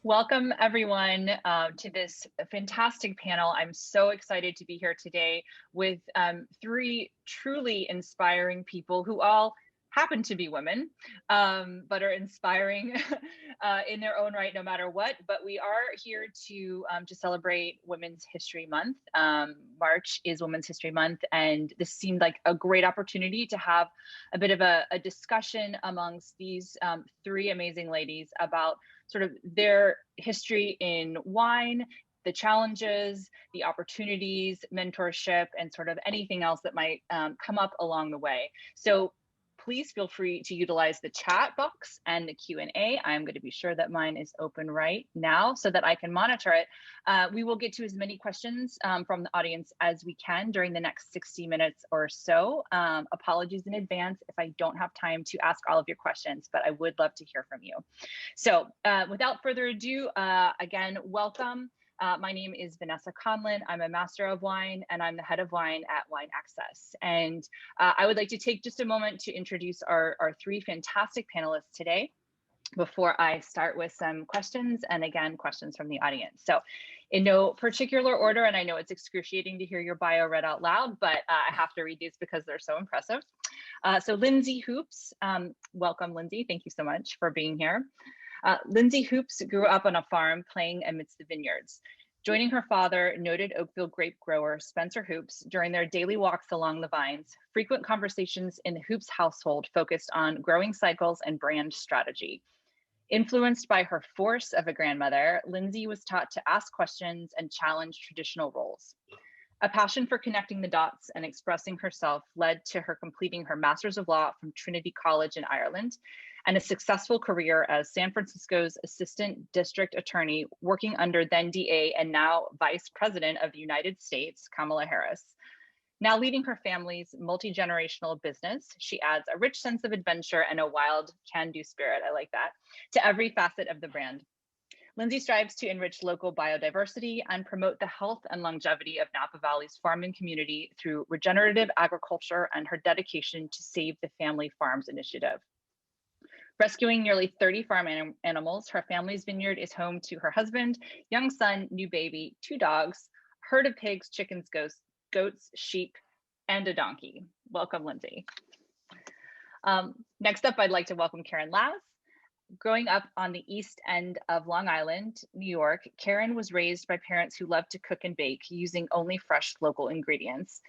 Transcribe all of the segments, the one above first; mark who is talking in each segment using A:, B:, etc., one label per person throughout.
A: Welcome, everyone, to this fantastic panel. I'm so excited to be here today with three truly inspiring people who all happen to be women, but are inspiring in their own right, no matter what. But we are here to celebrate Women's History Month. March is Women's History Month, and this seemed like a great opportunity to have a bit of a discussion amongst these three amazing ladies about sort of their history in wine, the challenges, the opportunities, mentorship, and sort of anything else that might come up along the way. So please feel free to utilize the chat box and the Q&A. I'm going to be sure that mine is open right now so that I can monitor it. We will get to as many questions from the audience as we can during the next 60 minutes or so. Apologies in advance if I don't have time to ask all of your questions, but I would love to hear from you. So without further ado, again, welcome. My name is Vanessa Conlin. I'm a Master of Wine, and I'm the head of wine at Wine Access. And I would like to take just a moment to introduce our three fantastic panelists today before I start with some questions, and again, questions from the audience. So in no particular order, and I know it's excruciating to hear your bio read out loud, but I have to read these because they're so impressive. So Lindsay Hoopes, welcome, Lindsay. Thank you so much for being here. Lindsay Hoopes grew up on a farm playing amidst the vineyards. Joining her father, noted Oakville grape grower Spencer Hoopes, during their daily walks along the vines, frequent conversations in the Hoopes household focused on growing cycles and brand strategy. Influenced by her force of a grandmother, Lindsay was taught to ask questions and challenge traditional roles. A passion for connecting the dots and expressing herself led to her completing her Master's of Law from Trinity College in Ireland and a successful career as San Francisco's Assistant District Attorney, working under then DA and now Vice President of the United States, Kamala Harris. Now leading her family's multi-generational business, she adds a rich sense of adventure and a wild can-do spirit, I like that, to every facet of the brand. Lindsay strives to enrich local biodiversity and promote the health and longevity of Napa Valley's farming community through regenerative agriculture and her dedication to Save the Family Farms initiative. Rescuing nearly 30 farm animals, her family's vineyard is home to her husband, young son, new baby, 2 dogs, herd of pigs, chickens, goats, sheep, and a donkey. Welcome, Lindsay. Next up, I'd like to welcome Karen Laz. Growing up on the east end of Long Island, New York, Karen was raised by parents who loved to cook and bake using only fresh local ingredients.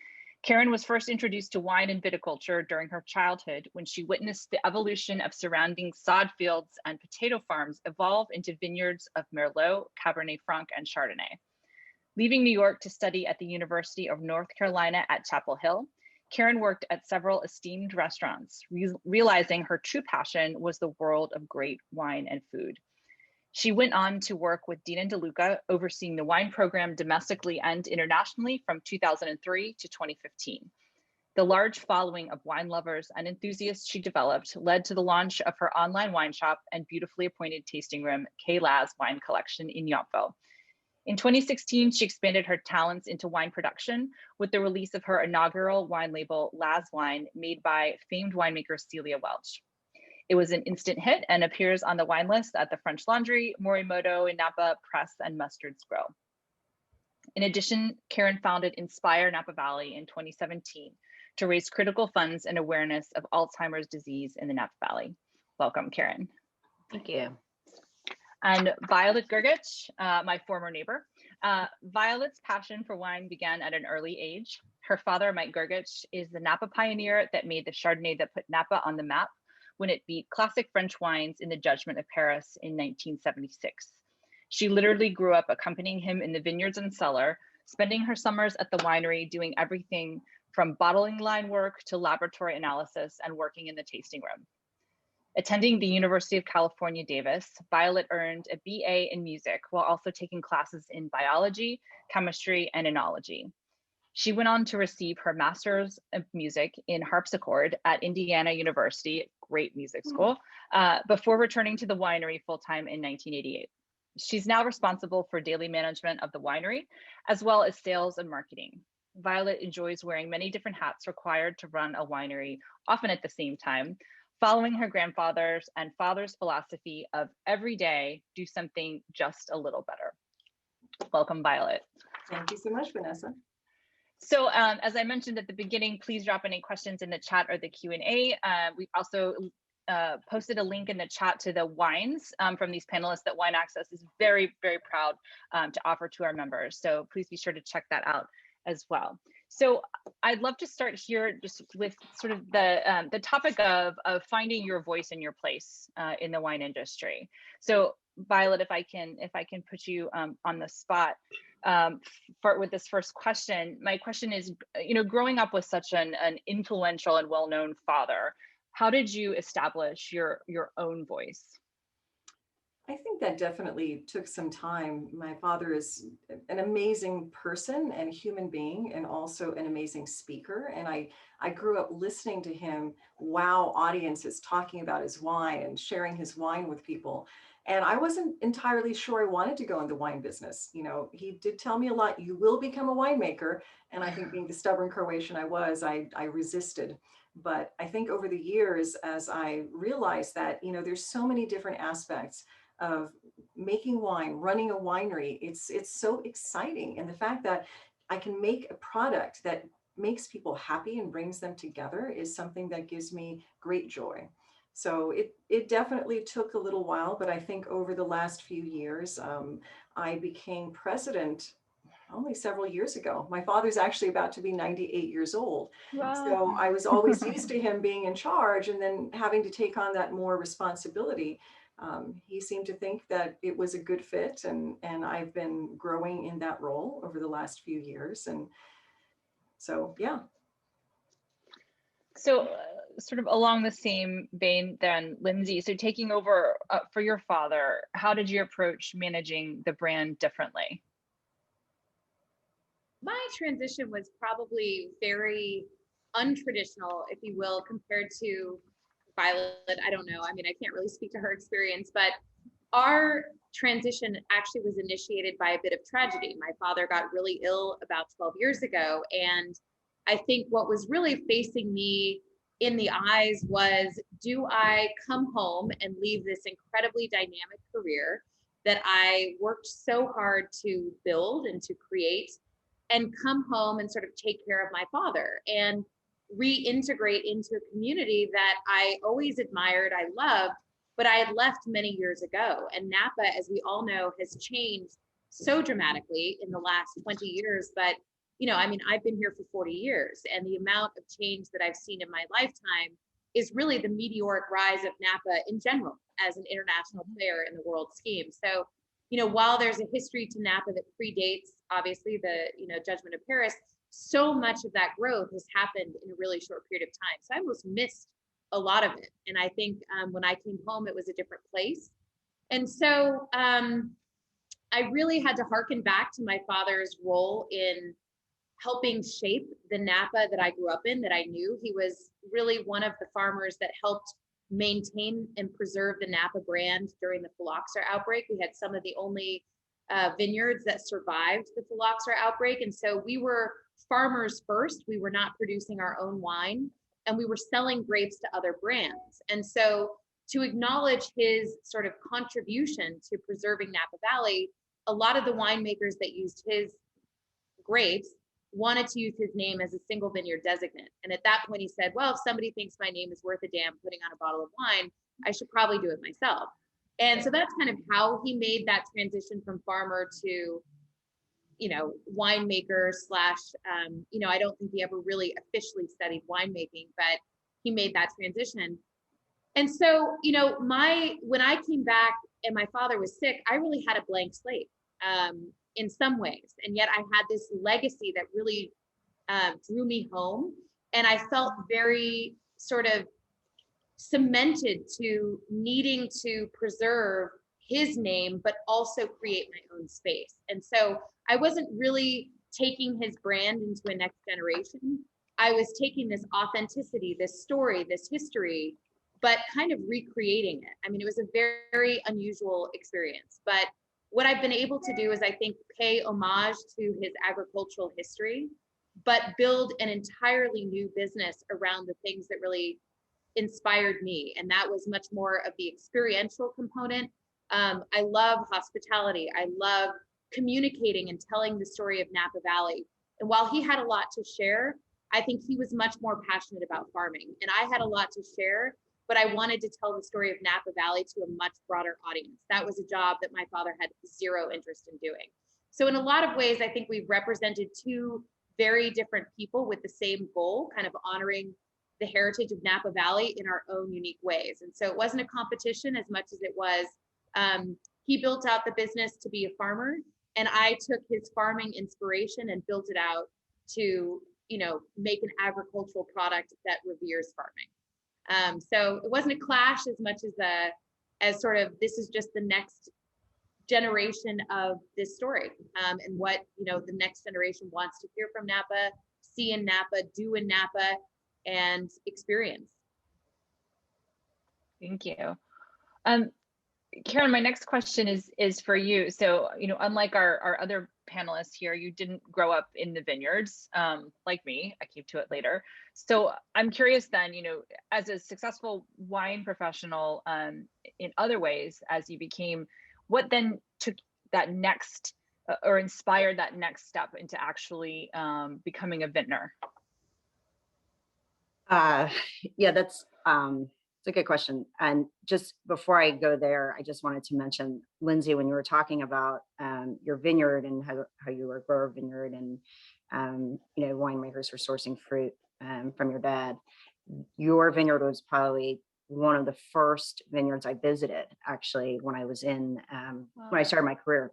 A: Karen was first introduced to wine and viticulture during her childhood when she witnessed the evolution of surrounding sod fields and potato farms evolve into vineyards of Merlot, Cabernet Franc, and Chardonnay. Leaving New York to study at the University of North Carolina at Chapel Hill, Karen worked at several esteemed restaurants, realizing her true passion was the world of great wine and food. She went on to work with Dean and DeLuca, overseeing the wine program domestically and internationally from 2003 to 2015. The large following of wine lovers and enthusiasts she developed led to the launch of her online wine shop and beautifully appointed tasting room, K. Laz Wine Collection in Yountville. In 2016, she expanded her talents into wine production with the release of her inaugural wine label, Laz Wine, made by famed winemaker Celia Welch. It was an instant hit and appears on the wine list at the French Laundry, Morimoto, Napa Press, and Mustard's Grow. In addition, Karen founded Inspire Napa Valley in 2017 to raise critical funds and awareness of Alzheimer's disease in the Napa Valley. Welcome, Karen.
B: Thank you.
A: And Violet Grgich, my former neighbor. Violet's passion for wine began at an early age. Her father, Mike Grgich, is the Napa pioneer that made the Chardonnay that put Napa on the map when it beat classic French wines in the Judgment of Paris in 1976. She literally grew up accompanying him in the vineyards and cellar, spending her summers at the winery doing everything from bottling line work to laboratory analysis and working in the tasting room. Attending the University of California, Davis, Violet earned a BA in music while also taking classes in biology, chemistry, and enology. She went on to receive her Master's of Music in harpsichord at Indiana University, great music school, before returning to the winery full-time in 1988. She's now responsible for daily management of the winery, as well as sales and marketing. Violet enjoys wearing many different hats required to run a winery, often at the same time, following her grandfather's and father's philosophy of every day, do something just a little better. Welcome, Violet.
B: Thank you so much, Vanessa.
A: So as I mentioned at the beginning, please drop any questions in the chat or the Q&A. We've also posted a link in the chat to the wines from these panelists that Wine Access is very, very proud to offer to our members. So please be sure to check that out as well. So I'd love to start here just with sort of the topic of finding your voice and your place in the wine industry. So Violet, if I can put you on the spot with this first question. My question is, growing up with such an influential and well-known father, how did you establish your own voice?
B: I think that definitely took some time. My father is an amazing person and human being, and also an amazing speaker. And I grew up listening to him wow audiences talking about his wine and sharing his wine with people. And I wasn't entirely sure I wanted to go in the wine business. He did tell me a lot, you will become a winemaker. And I think being the stubborn Croatian I was, I resisted. But I think over the years, as I realized that, there's so many different aspects of making wine, running a winery, it's so exciting. And the fact that I can make a product that makes people happy and brings them together is something that gives me great joy. So it definitely took a little while, but I think over the last few years, I became president only several years ago. My father's actually about to be 98 years old.
A: Wow.
B: So I was always used to him being in charge and then having to take on that more responsibility. He seemed to think that it was a good fit, and I've been growing in that role over the last few years. And so, yeah.
A: So sort of along the same vein then, Lindsay, so taking over for your father, how did you approach managing the brand differently?
C: My transition was probably very untraditional, if you will, compared to Violet. I don't know. I mean, I can't really speak to her experience, but our transition actually was initiated by a bit of tragedy. My father got really ill about 12 years ago. And I think what was really facing me in the eyes was, do I come home and leave this incredibly dynamic career that I worked so hard to build and to create, and come home and sort of take care of my father and reintegrate into a community that I always admired, I loved, but I had left many years ago. And Napa, as we all know, has changed so dramatically in the last 20 years. But, I mean, I've been here for 40 years, and the amount of change that I've seen in my lifetime is really the meteoric rise of Napa in general as an international player in the world scheme. So, while there's a history to Napa that predates, obviously, the, Judgment of Paris, so much of that growth has happened in a really short period of time. So I almost missed a lot of it. And I think when I came home, it was a different place. And so I really had to hearken back to my father's role in helping shape the Napa that I grew up in, that I knew. He was really one of the farmers that helped maintain and preserve the Napa brand during the phylloxera outbreak. We had some of the only vineyards that survived the phylloxera outbreak. And so we were farmers first. We were not producing our own wine, and we were selling grapes to other brands. And so to acknowledge his sort of contribution to preserving Napa Valley, a lot of the winemakers that used his grapes wanted to use his name as a single vineyard designate. And at that point he said, well, if somebody thinks my name is worth a damn putting on a bottle of wine, I should probably do it myself. And so that's kind of how he made that transition from farmer to, winemaker slash, I don't think he ever really officially studied winemaking, but he made that transition. And so, when I came back and my father was sick, I really had a blank slate in some ways. And yet I had this legacy that really drew me home. And I felt very sort of cemented to needing to preserve his name, but also create my own space. And so I wasn't really taking his brand into a next generation. I was taking this authenticity, this story, this history, but kind of recreating it. I mean, it was a very, very unusual experience. But what I've been able to do is, I think, pay homage to his agricultural history, but build an entirely new business around the things that really inspired me. And that was much more of the experiential component. I love hospitality. I love communicating and telling the story of Napa Valley. And while he had a lot to share, I think he was much more passionate about farming. And I had a lot to share, but I wanted to tell the story of Napa Valley to a much broader audience. That was a job that my father had zero interest in doing. So in a lot of ways, I think we've represented two very different people with the same goal, kind of honoring the heritage of Napa Valley in our own unique ways. And so it wasn't a competition as much as it was, he built out the business to be a farmer, and I took his farming inspiration and built it out to, you know, make an agricultural product that reveres farming. So it wasn't a clash as much as sort of, this is just the next generation of this story, and what, you know, the next generation wants to hear from Napa, see in Napa, do in Napa, and experience.
A: Thank you. Karen, my next question is for you. So, you know, unlike our other panelists here, you didn't grow up in the vineyards, like me. I came to it later. So I'm curious then, you know, as a successful wine professional, in other ways, as you became, what then took that next or inspired that next step into actually becoming a vintner?
D: Yeah, that's it's a good question. And just before I go there, I just wanted to mention, Lindsay, when you were talking about your vineyard and how you were a grower of vineyard, and you know, winemakers were sourcing fruit from your dad. Your vineyard was probably one of the first vineyards I visited, actually, when I was in when I started my career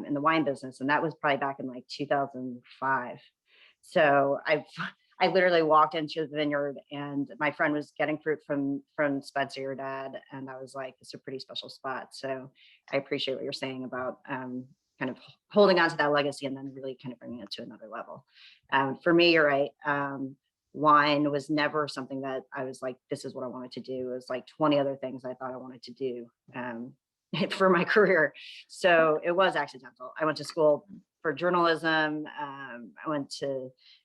D: in the wine business, and that was probably back in like 2005. So I literally walked into the vineyard, and my friend was getting fruit from Spencer, your dad, and I was like, it's a pretty special spot. So I appreciate what you're saying about kind of holding on to that legacy and then really kind of bringing it to another level. For me, you're right. Wine was never something that I was like, this is what I wanted to do. It was like 20 other things I thought I wanted to do for my career. So it was accidental. I went to school for journalism. I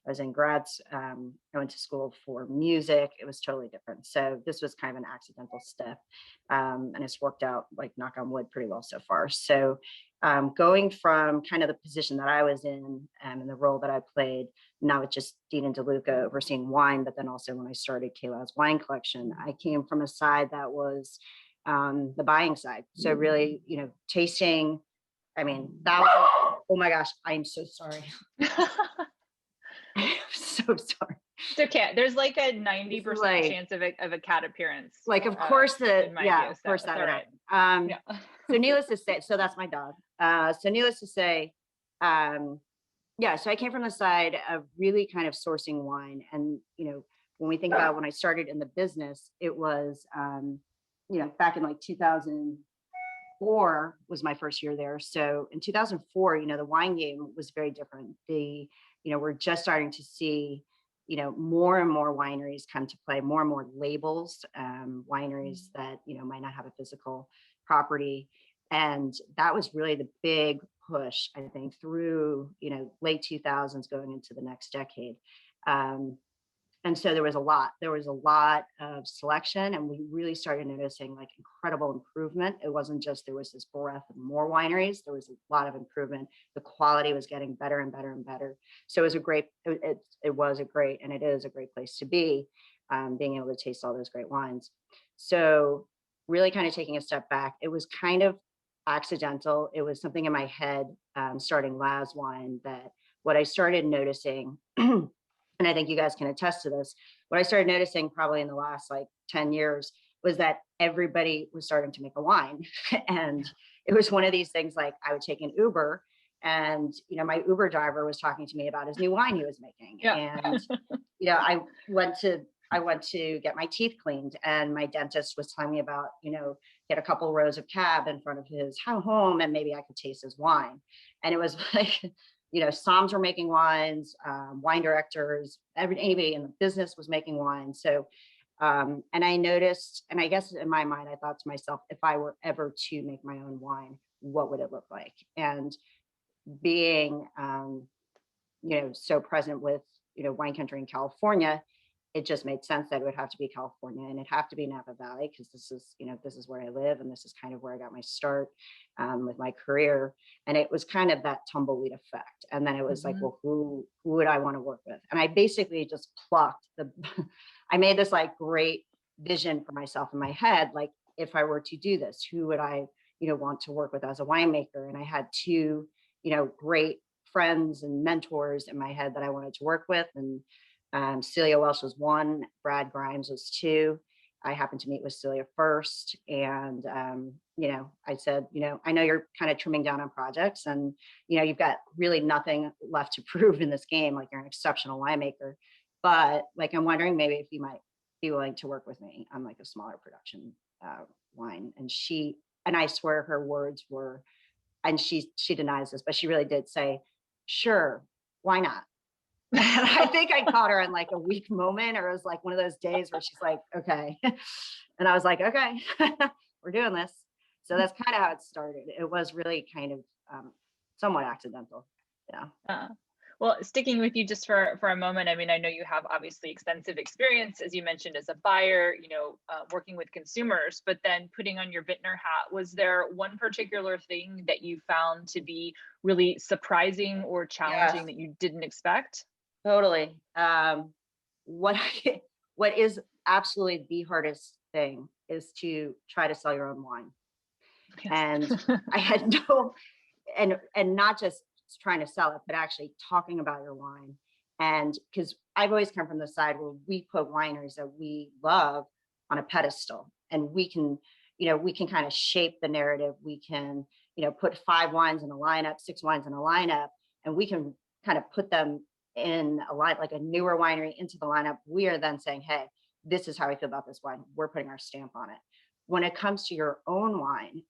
D: was in grads. I went to school for music. It was totally different. So this was kind of an accidental step. And it's worked out, like, knock on wood, pretty well so far. So going from kind of the position that I was in and the role that I played, now with just Dean and DeLuca overseeing wine, but then also when I started Kayla's wine collection, I came from a side that was the buying side. So really, you know, tasting, I mean, thousands, oh my gosh, I'm so sorry. I'm so sorry.
A: It's okay. There's like a 90% chance of a cat appearance.
D: Like, of course, of course that would happen.
A: Yeah.
D: So needless to say, so that's my dog. So needless to say, yeah, so I came from the side of really kind of sourcing wine. And, you know, when we think about when I started in the business, it was, you know, back in like 2004 was my first year there. So in 2004, you know, the wine game was very different. You know, we're just starting to see, you know, more and more wineries come to play, more and more labels, wineries that, you know, might not have a physical property. And that was really the big push, I think, through, you know, late 2000s going into the next decade. And so there was a lot of selection, and we really started noticing like incredible improvement. It wasn't just there was this breadth of more wineries, there was a lot of improvement. The quality was getting better and better and better. So it was a great, it was a great, and it is a great place to be, being able to taste all those great wines. So really kind of taking a step back, it was kind of accidental. It was something in my head, starting Laz Wine, that what I started noticing, and I think you guys can attest to this, what I started noticing probably in the last like 10 years was that everybody was starting to make a wine. And it was one of these things, like I would take an Uber, and, you know, my Uber driver was talking to me about his new wine he was making. Yeah. And, you know, I went to get my teeth cleaned, and my dentist was telling me about, you know, he had a couple rows of cab in front of his home, and maybe I could taste his wine. And it was like, you know, Soms were making wines, wine directors, anybody in the business was making wine. So, and I noticed, and I guess in my mind, I thought to myself, if I were ever to make my own wine, what would it look like? And being, you know, so present with, you know, wine country in California, it just made sense that it would have to be California and it'd have to be Napa Valley, because this is where I live and this is kind of where I got my start with my career. And it was kind of that tumbleweed effect. And then it was like, well, who would I want to work with? And I basically just plucked I made this like great vision for myself in my head. Like, if I were to do this, who would I, want to work with as a winemaker? And I had two, great friends and mentors in my head that I wanted to work with. And Celia Welsh was one, Brad Grimes was two. I happened to meet with Celia first. And, I said, I know you're kind of trimming down on projects and, you've got really nothing left to prove in this game. Like, you're an exceptional winemaker, but like, I'm wondering maybe if you might be willing to work with me on like a smaller production wine. And I swear her words were, and she denies this, but she really did say, sure, why not? And I think I caught her in like a weak moment, or it was like one of those days where she's like, okay. And I was like, okay, we're doing this. So that's kind of how it started. It was really kind of somewhat accidental. Yeah.
A: Well, sticking with you just for a moment, I mean, I know you have obviously extensive experience, as you mentioned, as a buyer, working with consumers, but then putting on your vintner hat, was there one particular thing that you found to be really surprising or challenging that you didn't expect?
D: Totally. What is absolutely the hardest thing is to try to sell your own wine.
A: Yes.
D: And I had no, and not just trying to sell it, but actually talking about your wine. And because I've always come from the side where we put wineries that we love on a pedestal, and we can kind of shape the narrative. We can, put 5 wines in a lineup, 6 wines in a lineup, and we can kind of put them in a line, like a newer winery into the lineup. We are then saying, hey, this is how I feel about this wine. We're putting our stamp on it. When it comes to your own wine,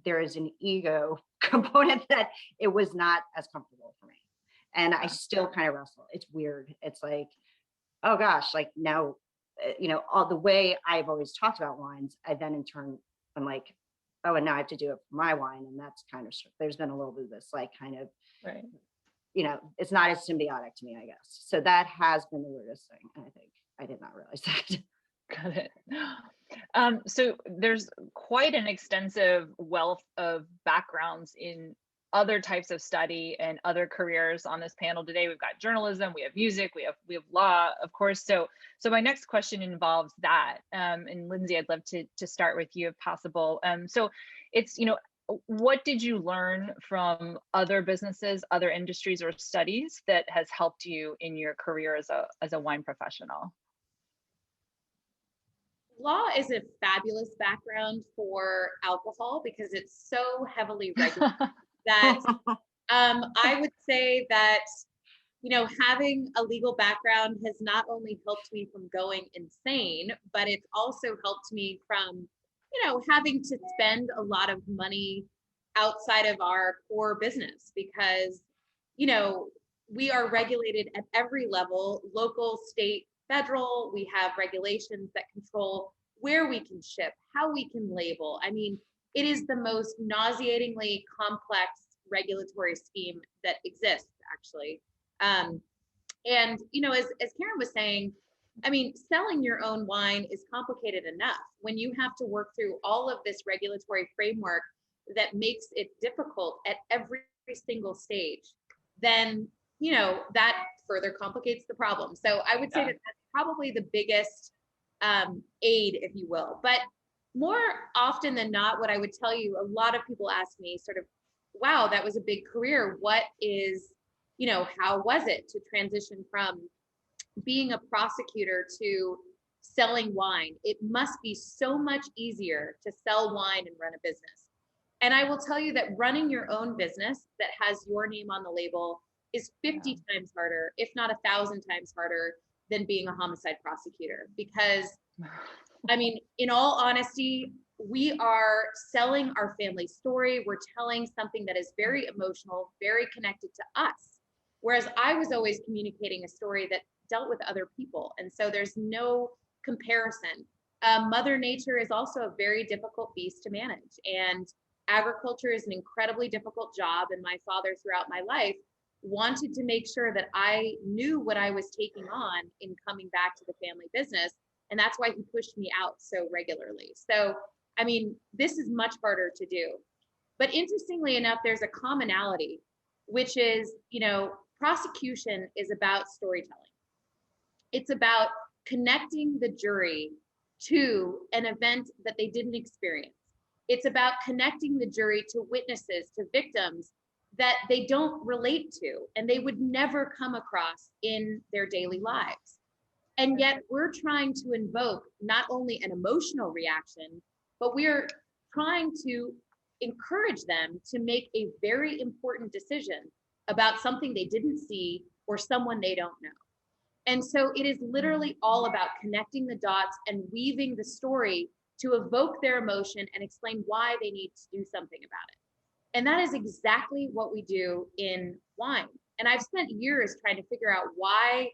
D: there is an ego component that it was not as comfortable for me. And I still kind of wrestle. It's weird. It's like, oh gosh, like now, all the way I've always talked about wines, I then in turn, I'm like, oh, and now I have to do it for my wine. And that's kind of, there's been a little bit of this like kind of,
A: right.
D: It's not as symbiotic to me, I guess. So that has been the weirdest thing. And I think I did not realize that.
A: Got it. So there's quite an extensive wealth of backgrounds in other types of study and other careers on this panel today. We've got journalism, we have music, we have law, of course. So my next question involves that. And Lindsay, I'd love to start with you if possible. So it's, what did you learn from other businesses, other industries or studies that has helped you in your career as a wine professional?
C: Law is a fabulous background for alcohol because it's so heavily regulated that I would say that, having a legal background has not only helped me from going insane, but it's also helped me from, having to spend a lot of money outside of our core business because, we are regulated at every level, local, state, federal. We have regulations that control where we can ship, how we can label. I mean, it is the most nauseatingly complex regulatory scheme that exists, actually. And, as Karen was saying, I mean, selling your own wine is complicated enough. When you have to work through all of this regulatory framework that makes it difficult at every single stage, then, that further complicates the problem. So I would say that that's probably the biggest aid, if you will. But more often than not, what I would tell you, a lot of people ask me sort of, wow, that was a big career. What is, how was it to transition from being a prosecutor to selling wine? It must be so much easier to sell wine and run a business. And I will tell you that running your own business that has your name on the label is 50 times harder, if not 1,000 times harder than being a homicide prosecutor. Because, I mean, in all honesty, we are selling our family story. We're telling something that is very emotional, very connected to us. Whereas I was always communicating a story that dealt with other people. And so there's no comparison. Mother Nature is also a very difficult beast to manage. And agriculture is an incredibly difficult job. And my father throughout my life wanted to make sure that I knew what I was taking on in coming back to the family business. And that's why he pushed me out so regularly. So, I mean, this is much harder to do. But interestingly enough, there's a commonality, which is, prosecution is about storytelling. It's about connecting the jury to an event that they didn't experience. It's about connecting the jury to witnesses, to victims that they don't relate to and they would never come across in their daily lives. And yet we're trying to invoke not only an emotional reaction, but we're trying to encourage them to make a very important decision about something they didn't see or someone they don't know. And so it is literally all about connecting the dots and weaving the story to evoke their emotion and explain why they need to do something about it. And that is exactly what we do in wine. And I've spent years trying to figure out why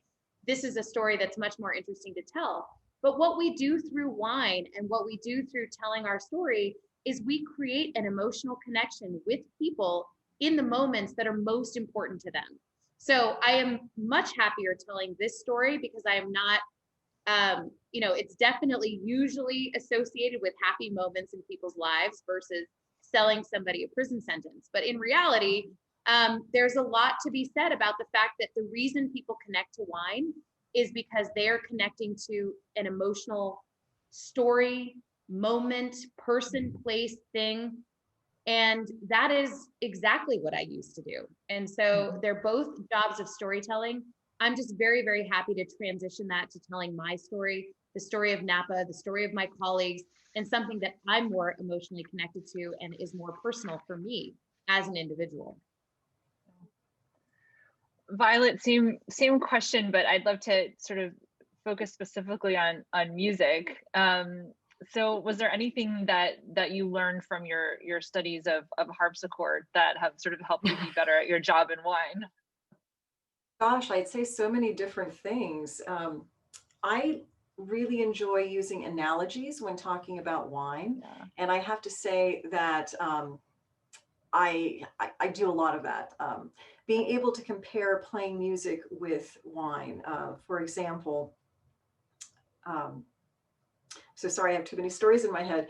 C: this is a story that's much more interesting to tell. But what we do through wine and what we do through telling our story is we create an emotional connection with people in the moments that are most important to them. So I am much happier telling this story because I am not, it's definitely usually associated with happy moments in people's lives versus selling somebody a prison sentence. But in reality, there's a lot to be said about the fact that the reason people connect to wine is because they are connecting to an emotional story, moment, person, place, thing. And that is exactly what I used to do. And so they're both jobs of storytelling. I'm just very, very happy to transition that to telling my story, the story of Napa, the story of my colleagues, and something that I'm more emotionally connected to and is more personal for me as an individual.
A: Violet, same question, but I'd love to sort of focus specifically on music. So was there anything that you learned from your studies of harpsichord that have sort of helped you be better at your job in wine?
B: Gosh, I'd say so many different things. I really enjoy using analogies when talking about wine.
A: Yeah.
B: And I have to say that I do a lot of that. Being able to compare playing music with wine. For example, so sorry, I have too many stories in my head.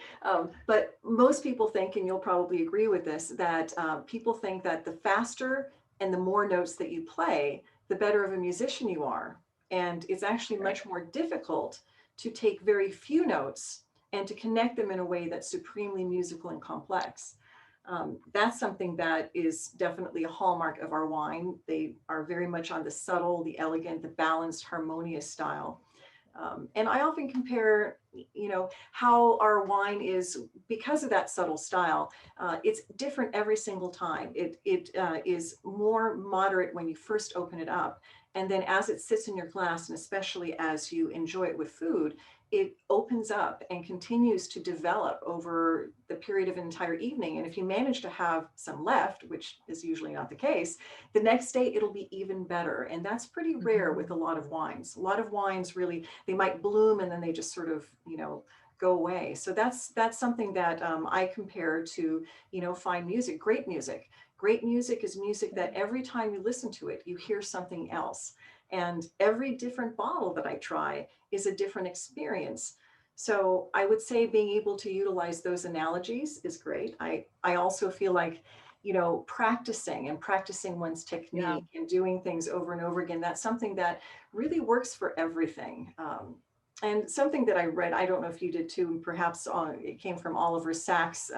B: But most people think, and you'll probably agree with this, that people think that the faster and the more notes that you play, the better of a musician you are. And it's actually much more difficult to take very few notes and to connect them in a way that's supremely musical and complex. That's something that is definitely a hallmark of our wine. They are very much on the subtle, the elegant, the balanced, harmonious style. And I often compare, how our wine is, because of that subtle style, it's different every single time. It is more moderate when you first open it up. And then as it sits in your glass, and especially as you enjoy it with food, it opens up and continues to develop over the period of an entire evening. And if you manage to have some left, which is usually not the case, the next day it'll be even better. And that's pretty rare with a lot of wines. A lot of wines really, they might bloom and then they just sort of, go away. So that's something that I compare to, fine music, great music. Great music is music that every time you listen to it, you hear something else. And every different bottle that I try is a different experience. So I would say being able to utilize those analogies is great. I also feel like, practicing one's technique and doing things over and over again, that's something that really works for everything. And something that I read, I don't know if you did too, perhaps it came from Oliver Sacks,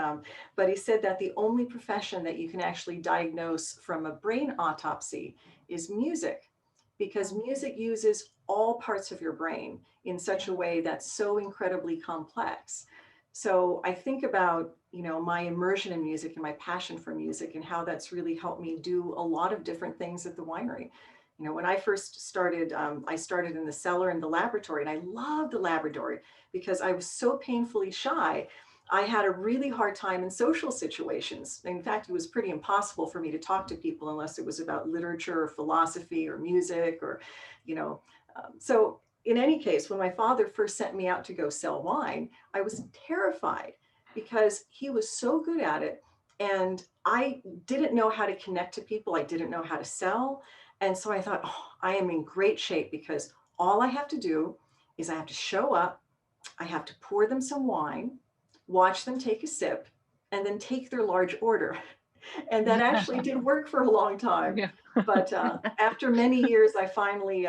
B: but he said that the only profession that you can actually diagnose from a brain autopsy is music, because music uses all parts of your brain in such a way that's so incredibly complex. So I think about, my immersion in music and my passion for music and how that's really helped me do a lot of different things at the winery. When I first started, I started in the cellar and the laboratory, and I loved the laboratory because I was so painfully shy. I had a really hard time in social situations. In fact, it was pretty impossible for me to talk to people unless it was about literature or philosophy or music or, so in any case, when my father first sent me out to go sell wine, I was terrified because he was so good at it. And I didn't know how to connect to people. I didn't know how to sell. And so I thought, oh, I am in great shape because all I have to do is I have to show up, I have to pour them some wine, watch them take a sip, and then take their large order. And that actually did work for a long time.
A: Yeah.
B: But after many years, I finally,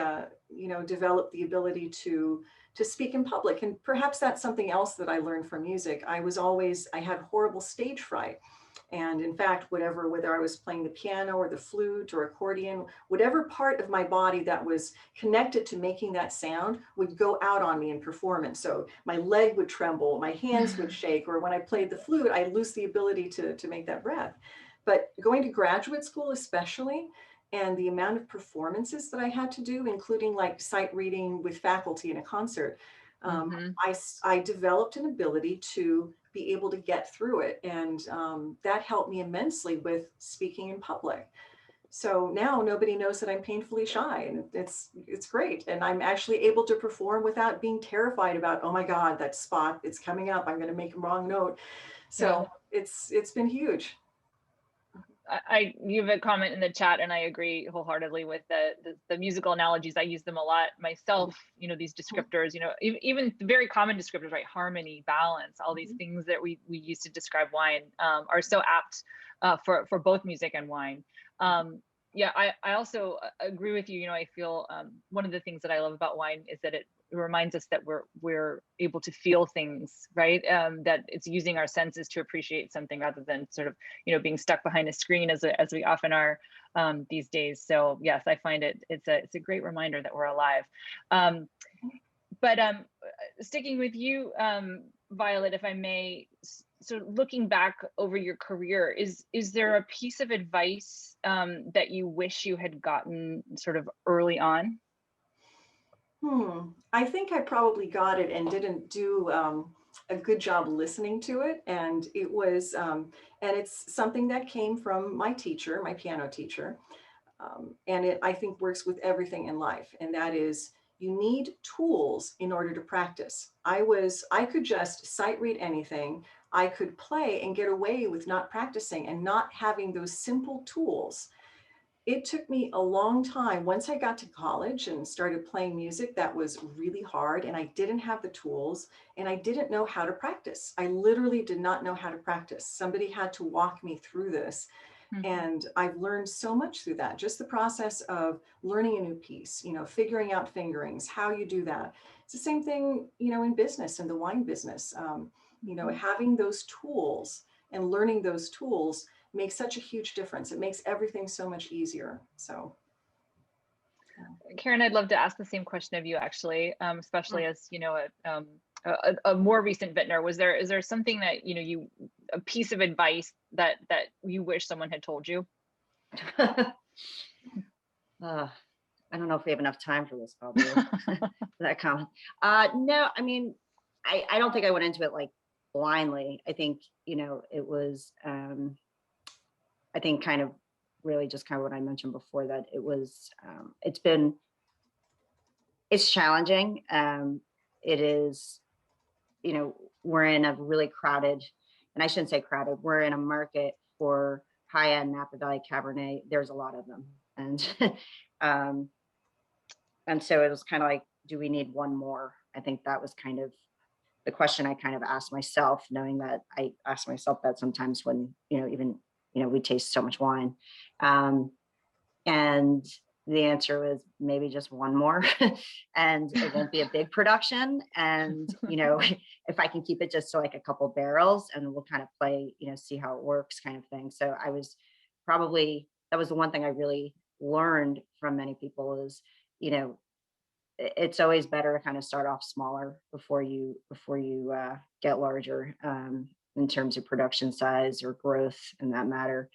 B: developed the ability to speak in public. And perhaps that's something else that I learned from music. I had horrible stage fright. And in fact, whether I was playing the piano or the flute or accordion, whatever part of my body that was connected to making that sound would go out on me in performance. So my leg would tremble, my hands would shake, or when I played the flute, I lose the ability to make that breath. But going to graduate school, especially, and the amount of performances that I had to do, including like sight reading with faculty in a concert, I developed an ability to be able to get through it. And that helped me immensely with speaking in public. So now nobody knows that I'm painfully shy, and it's great. And I'm actually able to perform without being terrified about, oh my God, that spot, it's coming up, I'm going to make a wrong note. So it's been huge.
A: You have a comment in the chat, and I agree wholeheartedly with the musical analogies. I use them a lot myself. These descriptors. Even very common descriptors, right? Harmony, balance, all these things that we use to describe wine are so apt for both music and wine. I also agree with you. I feel one of the things that I love about wine is that it reminds us that we're able to feel things, right? That it's using our senses to appreciate something rather than sort of, being stuck behind a screen as we often are these days. So yes, I find it's a great reminder that we're alive. But sticking with you, Violet, if I may, so looking back over your career, is there a piece of advice that you wish you had gotten sort of early on?
B: I think I probably got it and didn't do a good job listening to it. And it's something that came from my teacher, my piano teacher. And it, I think, works with everything in life. And that is, you need tools in order to practice. I could just sight read anything. I could play and get away with not practicing and not having those simple tools. It took me a long time. Once I got to college and started playing music, that was really hard. And I didn't have the tools and I didn't know how to practice. I literally did not know how to practice. Somebody had to walk me through this. And I've learned so much through that. Just the process of learning a new piece, figuring out fingerings, how you do that. It's the same thing, in business, in the wine business. Having those tools and learning those tools makes such a huge difference. It makes everything so much easier. So,
A: Karen, I'd love to ask the same question of you, actually, especially as a more recent vintner. Is there something that a piece of advice that you wish someone had told you?
D: I don't know if we have enough time for this, probably. That comment. No, I mean, I don't think I went into it like blindly. I think it was. I think kind of really just kind of what I mentioned before, that it was. It's challenging. It is. We're in a really crowded, and I shouldn't say crowded, we're in a market for high-end Napa Valley Cabernet. There's a lot of them. And so it was kind of like, do we need one more? I think that was kind of the question I kind of asked myself, knowing that I ask myself that sometimes when, we taste so much wine. And the answer was maybe just one more and it won't be a big production. And, if I can keep it just to like a couple barrels and we'll kind of play, see how it works kind of thing. So that was the one thing I really learned from many people is, it's always better to kind of start off smaller before you get larger in terms of production size or growth in that matter.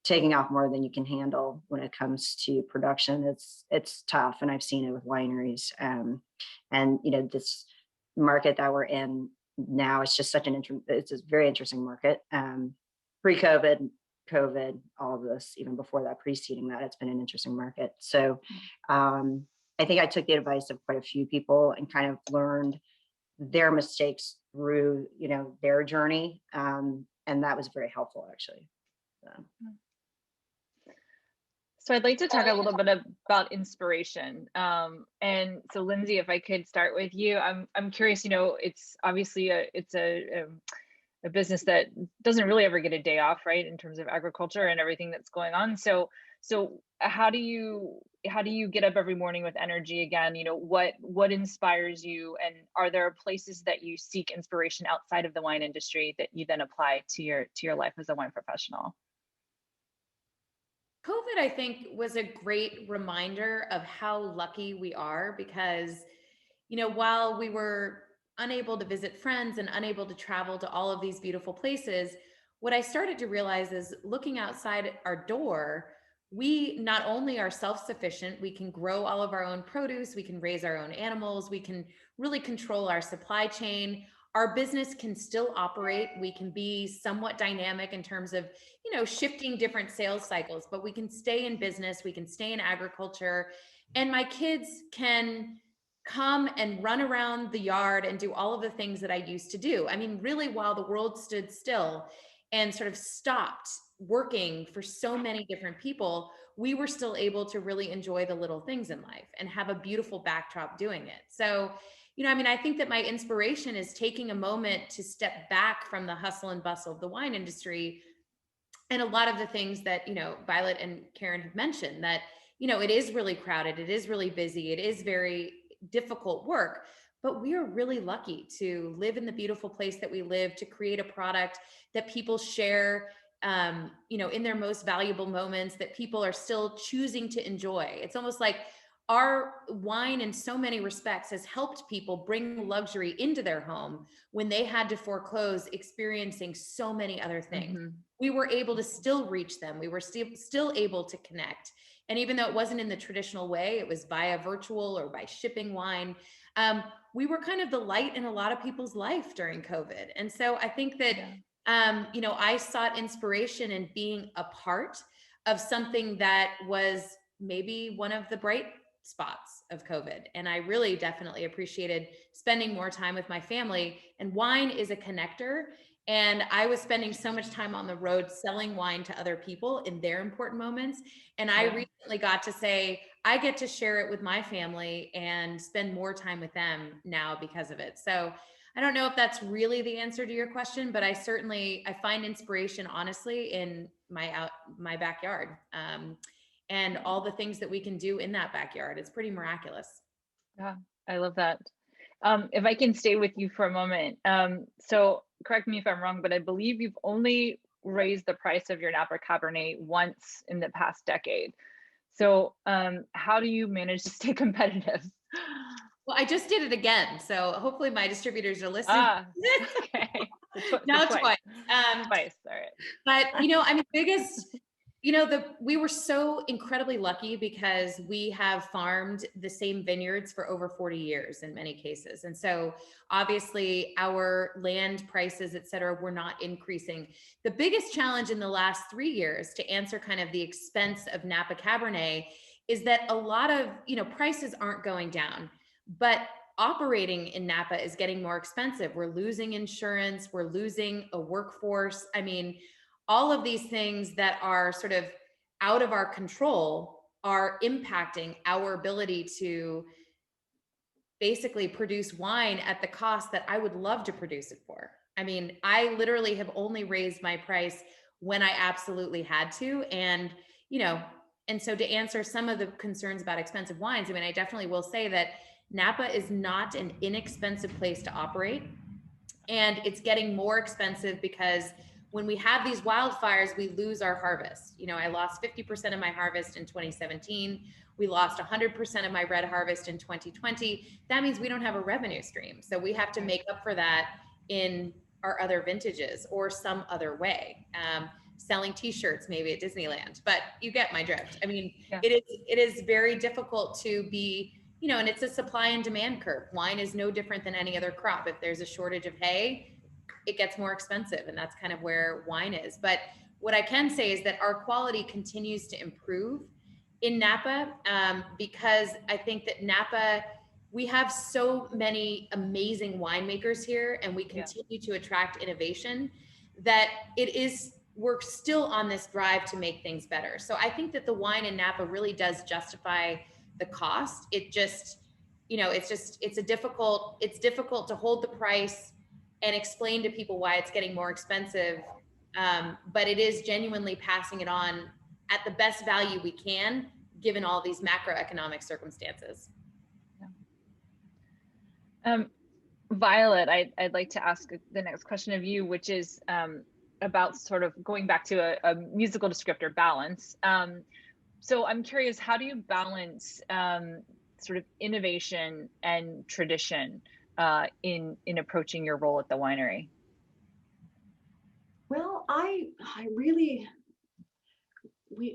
D: Taking off more than you can handle when it comes to production, it's tough, and I've seen it with wineries. And this market that we're in now, it's just it's a very interesting market. Pre-COVID, COVID, all of this, even before that, preceding that, it's been an interesting market. So I think I took the advice of quite a few people and kind of learned their mistakes through their journey. And And that was very helpful, actually.
A: So I'd like to talk a little bit about inspiration. And so Lindsay, if I could start with you, I'm curious, it's obviously a business that doesn't really ever get a day off, right, in terms of agriculture and everything that's going on. So how do you get up every morning with energy again? What inspires you, and are there places that you seek inspiration outside of the wine industry that you then apply to your life as a wine professional?
C: COVID, I think, was a great reminder of how lucky we are because, while we were unable to visit friends and unable to travel to all of these beautiful places, what I started to realize is looking outside our door, we not only are self-sufficient, we can grow all of our own produce, we can raise our own animals, we can really control our supply chain. Our business can still operate. We can be somewhat dynamic in terms of, shifting different sales cycles, but we can stay in business, we can stay in agriculture, and my kids can come and run around the yard and do all of the things that I used to do. I mean, really, while the world stood still and sort of stopped working for so many different people, we were still able to really enjoy the little things in life and have a beautiful backdrop doing it. So, I think that my inspiration is taking a moment to step back from the hustle and bustle of the wine industry. And a lot of the things that, Violet and Karen have mentioned, that, it is really crowded, it is really busy, it is very difficult work, but we are really lucky to live in the beautiful place that we live, to create a product that people share, in their most valuable moments, that people are still choosing to enjoy. It's almost like our wine in so many respects has helped people bring luxury into their home when they had to foreclose experiencing so many other things.
A: Mm-hmm.
C: We were able to still reach them. We were still able to connect. And even though it wasn't in the traditional way, it was via virtual or by shipping wine. We were kind of the light in a lot of people's life during COVID. And so I think that, I sought inspiration in being a part of something that was maybe one of the bright spots of COVID. And I really definitely appreciated spending more time with my family, and wine is a connector. And I was spending so much time on the road selling wine to other people in their important moments. And I recently got to say, I get to share it with my family and spend more time with them now because of it. So I don't know if that's really the answer to your question, but I find inspiration, honestly, in my backyard. And all the things that we can do in that backyard. It's pretty miraculous.
A: Yeah, I love that. If I can stay with you for a moment. So correct me if I'm wrong, but I believe you've only raised the price of your Napa Cabernet once in the past decade. So how do you manage to stay competitive?
C: Well, I just did it again. So hopefully my distributors are listening.
A: Okay.
C: Now twice.
A: Twice, all right.
C: But, biggest, we were so incredibly lucky because we have farmed the same vineyards for over 40 years in many cases. And so obviously our land prices, et cetera, were not increasing. The biggest challenge in the last 3 years, to answer kind of the expense of Napa Cabernet, is that a lot of, prices aren't going down, but operating in Napa is getting more expensive. We're losing insurance, we're losing a workforce. I mean, all of these things that are sort of out of our control are impacting our ability to basically produce wine at the cost that I would love to produce it for. I mean, I literally have only raised my price when I absolutely had to. And, and so to answer some of the concerns about expensive wines, I mean, I definitely will say that Napa is not an inexpensive place to operate. And it's getting more expensive because when we have these wildfires, we lose our harvest. I lost 50% of my harvest in 2017. We lost 100% of my red harvest in 2020. That means we don't have a revenue stream. So we have to make up for that in our other vintages or some other way. Selling t-shirts maybe at Disneyland, but you get my drift. I mean, it is very difficult to be, and it's a supply and demand curve. Wine is no different than any other crop. If there's a shortage of hay, it gets more expensive, and that's kind of where wine is. But what I can say is that our quality continues to improve in Napa, because I think that Napa, we have so many amazing winemakers here, and we continue to attract innovation, that we're still on this drive to make things better. So I think that the wine in Napa really does justify the cost. It just, it's difficult to hold the price and explain to people why it's getting more expensive. But it is genuinely passing it on at the best value we can, given all these macroeconomic circumstances.
A: Violet, I'd like to ask the next question of you, which is about sort of going back to a musical descriptor, balance. So I'm curious, how do you balance sort of innovation and tradition in approaching your role at the winery?
B: Well,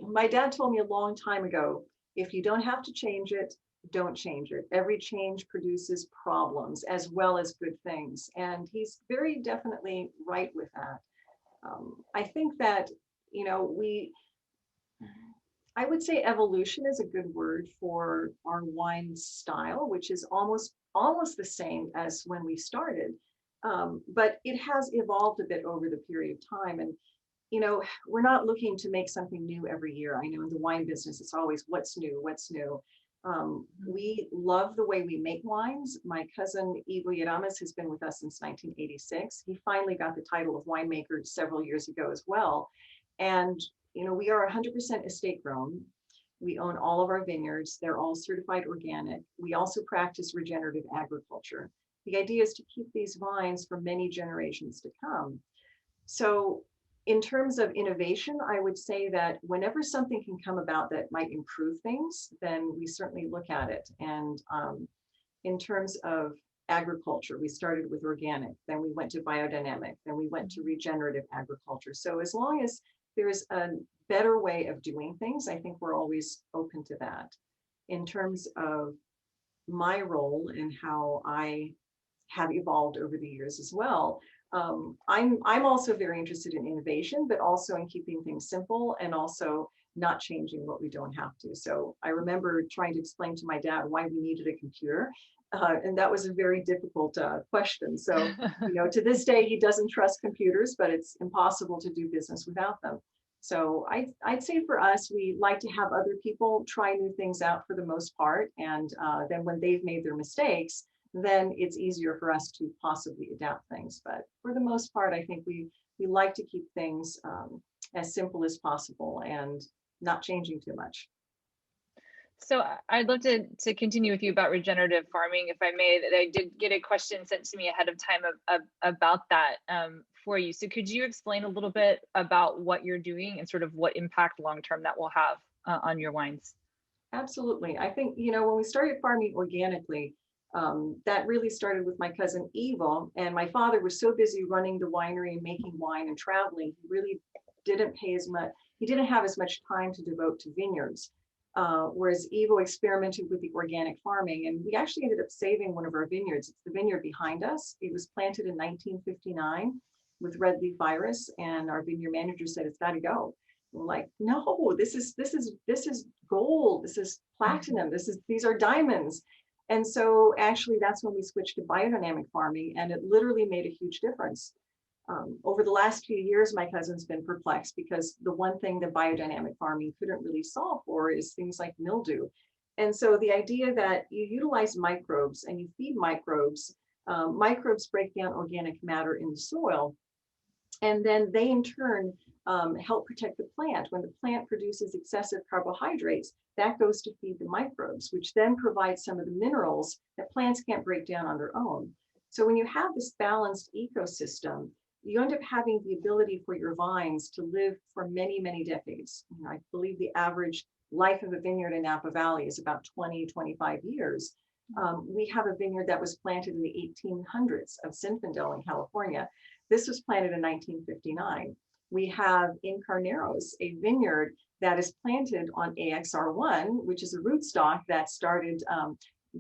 B: my dad told me a long time ago, if you don't have to change it, don't change it. Every change produces problems as well as good things. And he's very definitely right with that. I think that, I would say evolution is a good word for our wine style, which is almost the same as when we started. But it has evolved a bit over the period of time. And we're not looking to make something new every year. I know in the wine business, it's always what's new. We love the way we make wines. My cousin Ivo Yeramas has been with us since 1986. He finally got the title of winemaker several years ago as well. And, we are 100% estate grown. We own all of our vineyards. They're all certified organic. We also practice regenerative agriculture. The idea is to keep these vines for many generations to come. So in terms of innovation, I would say that whenever something can come about that might improve things, then we certainly look at it. And in terms of agriculture, we started with organic, then we went to biodynamic, then we went to regenerative agriculture. So as long as there's a better way of doing things, I think we're always open to that. In terms of my role and how I have evolved over the years as well, I'm also very interested in innovation, but also in keeping things simple and also not changing what we don't have to. So I remember trying to explain to my dad why we needed a computer. And that was a very difficult question. So, to this day, he doesn't trust computers, but it's impossible to do business without them. So I'd say for us, we like to have other people try new things out for the most part. And then when they've made their mistakes, then it's easier for us to possibly adapt things. But for the most part, I think we like to keep things as simple as possible and not changing too much.
A: So I'd love to continue with you about regenerative farming, if I may. That I did get a question sent to me ahead of time about that for you. So could you explain a little bit about what you're doing and sort of what impact long-term that will have on your wines?
B: Absolutely. I think, when we started farming organically, that really started with my cousin Eva, and my father was so busy running the winery and making wine and traveling, he really didn't have as much time to devote to vineyards. Whereas Evo experimented with the organic farming, and we actually ended up saving one of our vineyards. It's the vineyard behind us. It was planted in 1959 with red leaf virus, and our vineyard manager said it's got to go. We're like, no, this is gold. This is platinum. These are diamonds. And so actually that's when we switched to biodynamic farming, and it literally made a huge difference. Over the last few years, my cousin's been perplexed because the one thing that biodynamic farming couldn't really solve for is things like mildew. And so the idea that you utilize microbes and you feed microbes, microbes break down organic matter in the soil, and then they in turn help protect the plant. When the plant produces excessive carbohydrates, that goes to feed the microbes, which then provides some of the minerals that plants can't break down on their own. So when you have this balanced ecosystem, you end up having the ability for your vines to live for many, many decades. I believe the average life of a vineyard in Napa Valley is about 20, 25 years. We have a vineyard that was planted in the 1800s of Zinfandel in California. This was planted in 1959. We have in Carneros a vineyard that is planted on AXR1, which is a rootstock that started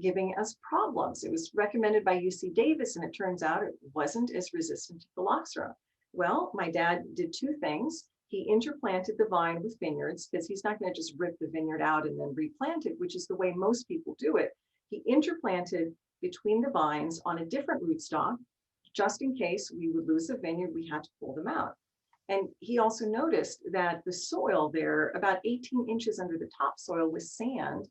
B: giving us problems. It was recommended by UC Davis, and it turns out it wasn't as resistant to phylloxera. Well, my dad did two things. He interplanted the vine with vineyards, because he's not going to just rip the vineyard out and then replant it, which is the way most people do it. He interplanted between the vines on a different rootstock, just in case we would lose the vineyard, we had to pull them out. And he also noticed that the soil there, about 18 inches under the topsoil, was sand.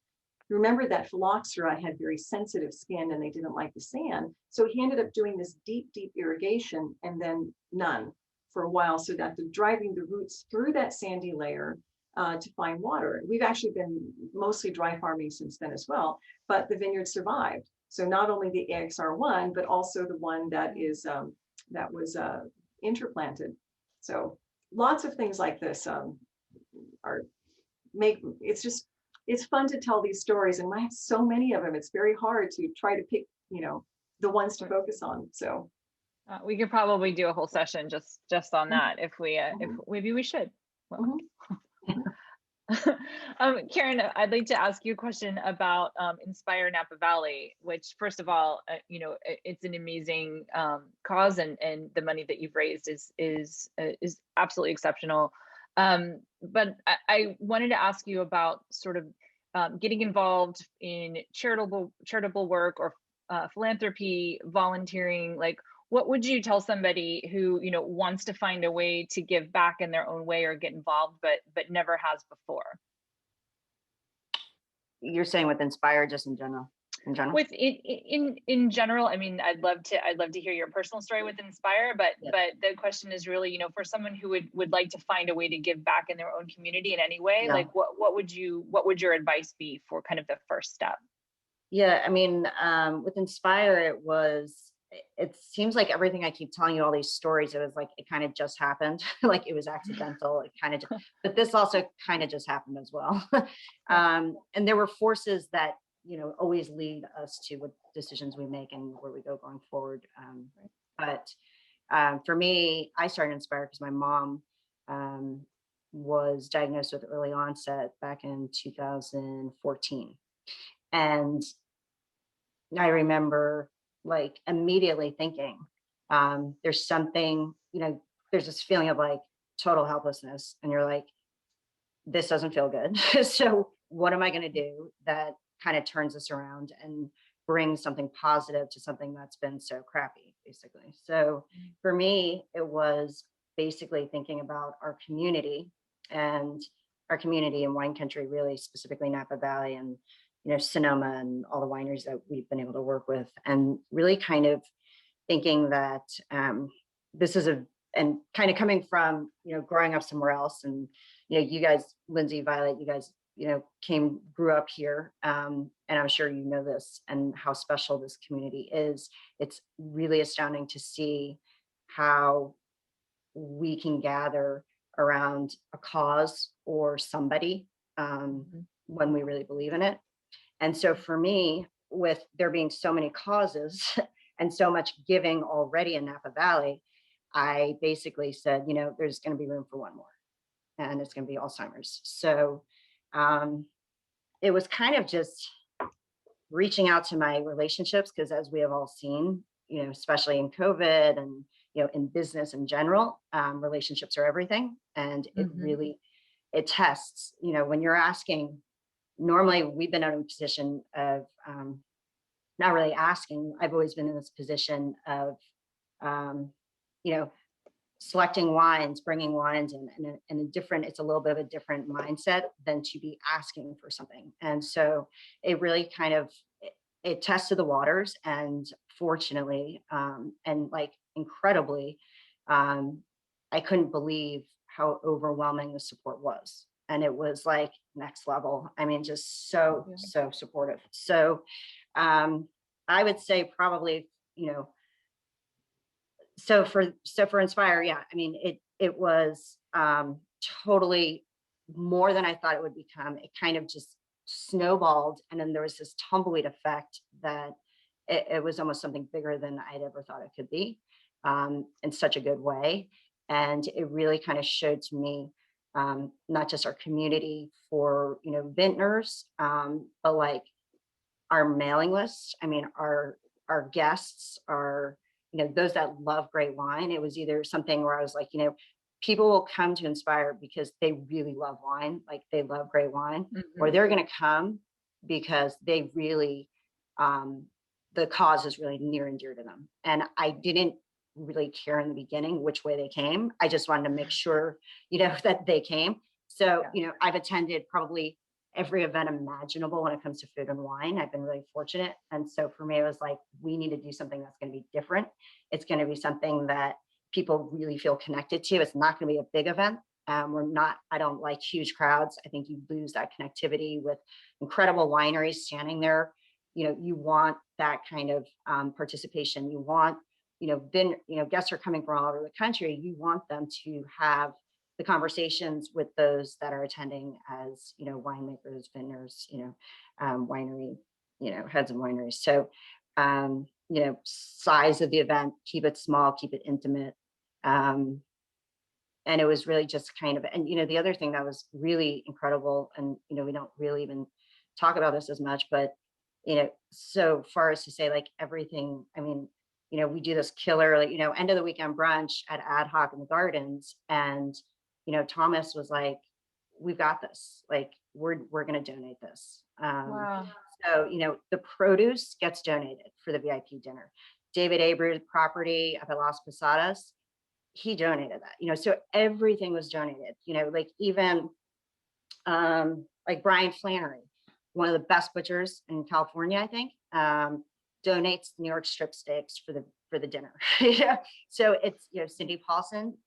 B: Remember that phylloxera had very sensitive skin and they didn't like the sand. So he ended up doing this deep, deep irrigation and then none for a while, so that the driving the roots through that sandy layer to find water. We've actually been mostly dry farming since then as well, but the vineyard survived. So not only the AXR1, but also the one that is that was interplanted. So lots of things like this it's fun to tell these stories, and I have so many of them. It's very hard to try to pick, the ones to focus on. So
A: we could probably do a whole session just on that if maybe we should. Well. Karen, I'd like to ask you a question about Inspire Napa Valley, which, first of all, it's an amazing cause, and the money that you've raised is absolutely exceptional. But I wanted to ask you about sort of getting involved in charitable work or philanthropy, volunteering. Like, what would you tell somebody who wants to find a way to give back in their own way or get involved, but never has before?
D: You're saying with Inspire, just in general?
A: With in general, I mean, I'd love to hear your personal story with Inspire, but the question is really, for someone who would like to find a way to give back in their own community in any way, like what would your advice be for kind of the first step?
D: Yeah, I mean, with Inspire, it seems like everything I keep telling you, all these stories, it was like it kind of just happened, like it was accidental. It kind of, but this also kind of just happened as well. And there were forces that always lead us to what decisions we make and where we go going forward. But for me, I started Inspire because my mom was diagnosed with early onset back in 2014, and I remember like immediately thinking, there's something, there's this feeling of like total helplessness, and you're like, this doesn't feel good. So what am I going to do that kind of turns this around and brings something positive to something that's been so crappy, basically? So for me, it was basically thinking about our community in wine country, really specifically Napa Valley and Sonoma and all the wineries that we've been able to work with, and really kind of thinking that this is and kind of coming from, growing up somewhere else. And, you guys, Lindsay, Violet, you guys, grew up here. And I'm sure you know this and how special this community is. It's really astounding to see how we can gather around a cause or somebody when we really believe in it. And so for me, with there being so many causes and so much giving already in Napa Valley, I basically said, there's going to be room for one more, and it's going to be Alzheimer's. So it was kind of just reaching out to my relationships, because as we have all seen, especially in COVID and, in business in general, relationships are everything. And it tests, when you're asking. Normally, we've been in a position of not really asking. I've always been in this position of, selecting wines, bringing wines in, and it's a little bit of a different mindset than to be asking for something. And so it really kind of, it tested the waters, and fortunately, and like incredibly, I couldn't believe how overwhelming the support was. And it was like next level. I mean, just so supportive. So I would say probably, so for Inspire, yeah, I mean, it was totally more than I thought it would become. It kind of just snowballed. And then there was this tumbleweed effect that it was almost something bigger than I'd ever thought it could be, in such a good way. And it really kind of showed to me, not just our community for, vintners, but like our mailing list. I mean, our guests are, those that love great wine. It was either something where I was like, people will come to Inspire because they really love wine, like they love great wine, or they're going to come because they really, the cause is really near and dear to them. And I didn't really care in the beginning which way they came. I just wanted to make sure, that they came. So, I've attended probably every event imaginable when it comes to food and wine. I've been really fortunate. And so for me, it was like, we need to do something that's going to be different. It's going to be something that people really feel connected to. It's not going to be a big event. I don't like huge crowds. I think you lose that connectivity with incredible wineries standing there. You want that kind of participation. You want, guests are coming from all over the country. You want them to have the conversations with those that are attending as, winemakers, vintners, winery, heads of wineries. So, size of the event, keep it small, keep it intimate. And it was really just kind of, and, the other thing that was really incredible, and, we don't really even talk about this as much, but, so far as to say, like, everything, I mean, we do this killer, like, end of the weekend brunch at Ad Hoc in the Gardens. And, Thomas was like, we've got this, like, we're going to donate this.
A: Wow.
D: So, the produce gets donated for the VIP dinner. David Abreu's property up at Las Posadas, he donated that, so everything was donated, like even like Brian Flannery, one of the best butchers in California, I think, donates New York strip steaks for the dinner. So it's, Cindy Paulson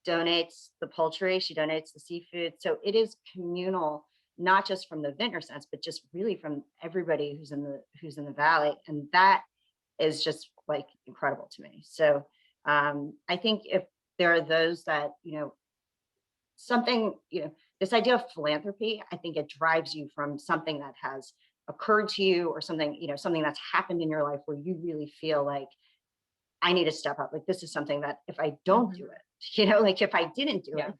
D: donates the poultry, she donates the seafood. So it is communal, not just from the vintner sense, but just really from everybody who's in the valley. And that is just like incredible to me. So I think if there are those that, something, this idea of philanthropy, I think it drives you from something that has occurred to you, or something, something that's happened in your life where you really feel like, I need to step up. Like, this is something that if I don't do it, like if I didn't do it,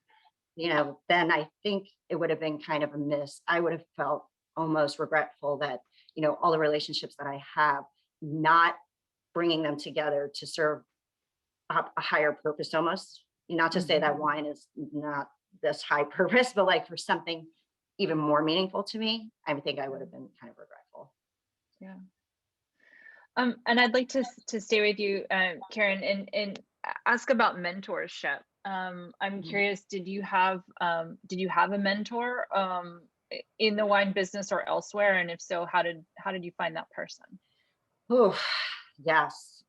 D: then I think it would have been kind of a miss. I would have felt almost regretful that, all the relationships that I have, not bringing them together to serve a higher purpose, almost, not to say that wine is not this high purpose, but like for something even more meaningful to me, I think I would have been kind of regretful.
A: Yeah. And I'd like to stay with you, Karen, and ask about mentorship. I'm curious, did you have a mentor in the wine business or elsewhere? And if so, how did you find that person?
D: Oh, yes.